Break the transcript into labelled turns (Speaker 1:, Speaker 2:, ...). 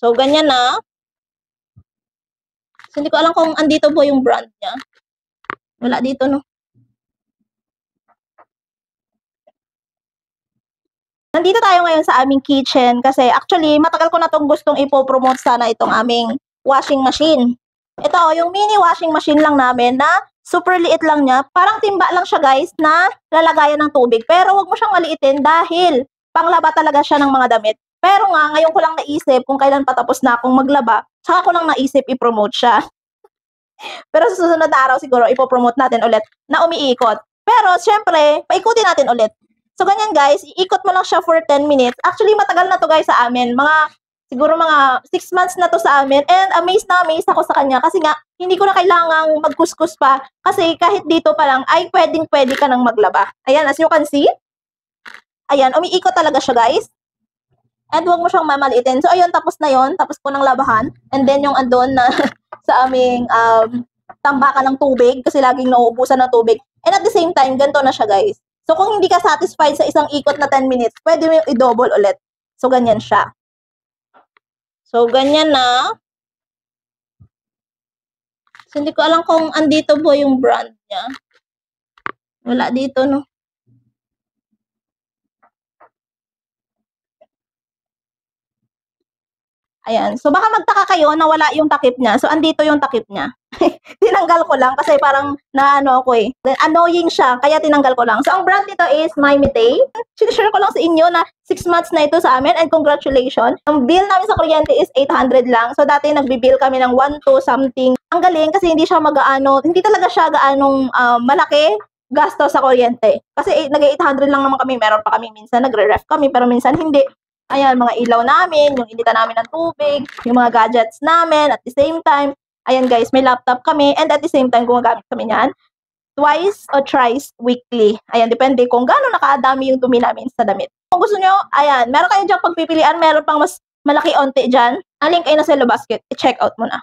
Speaker 1: So, ganyan na. So, hindi ko alam kung andito po yung brand niya. Wala dito, no? Nandito tayo ngayon sa aming kitchen kasi actually, matagal ko na itong gustong ipopromote sana itong aming washing machine. Ito, yung mini washing machine lang namin na super liit lang niya. Parang timba lang siya guys na lalagayan ng tubig. Pero wag mo siyang maliitin dahil panglaba talaga siya ng mga damit. Pero nga, ngayon ko lang naisip kung kailan patapos na akong maglaba, saka ko lang naisip i-promote siya. Pero sa susunod na araw siguro ipopromote natin ulit na umiikot. Pero syempre, paikutin natin ulit. So ganyan guys, iikot mo lang siya for 10 minutes. Actually, matagal na to guys sa amin. Siguro mga 6 months na to sa amin. And amazed na amazed ako sa kanya. Kasi nga, hindi ko na kailangang magkuskus pa. Kasi kahit dito pa lang, ay pwedeng-pwede ka nang maglaba. Ayan, as you can see. Ayan, umiikot talaga siya guys. And huwag mo siyang mamaliitin. So ayun, tapos na yon. Tapos ko ng labahan. And then yung andon na sa aming tambakan ng tubig. Kasi laging nauubusan ng tubig. And at the same time, ganito na siya guys. So, kung hindi ka satisfied sa isang ikot na 10 minutes, pwede mo yung i-double ulit. So, ganyan siya. So, ganyan na. So, hindi ko alam kung andito po yung brand niya. Wala dito, no? Ayan. So, baka magtaka kayo na wala yung takip niya. So, andito yung takip niya. Tinanggal ko lang kasi parang naano ako eh. Annoying siya, kaya tinanggal ko lang. So, ang brand nito is Mymete. Sinishare ko lang sa inyo na 6 months na ito sa amin and congratulations. Ang bill namin sa kuryente is 800 lang. So, dati nagbibill kami ng 1 to something. Ang galing kasi hindi siya hindi talaga siya gaanong malaki gasto sa kuryente. Kasi nag-800 lang naman kami. Meron pa kami minsan nagre-ref kami pero minsan hindi. Ayan, mga ilaw namin, yung initan namin ng tubig, yung mga gadgets namin at the same time. Ayan guys, may laptop kami and at the same time gumagamit kami niyan twice or thrice weekly. Ayan, depende kung gaano nakadami yung dumi namin sa damit. Kung gusto nyo, ayan, meron kayo dyan pagpipilian, meron pang mas malaki onte dyan. Ang link ay nasa basket. I-check out mo na.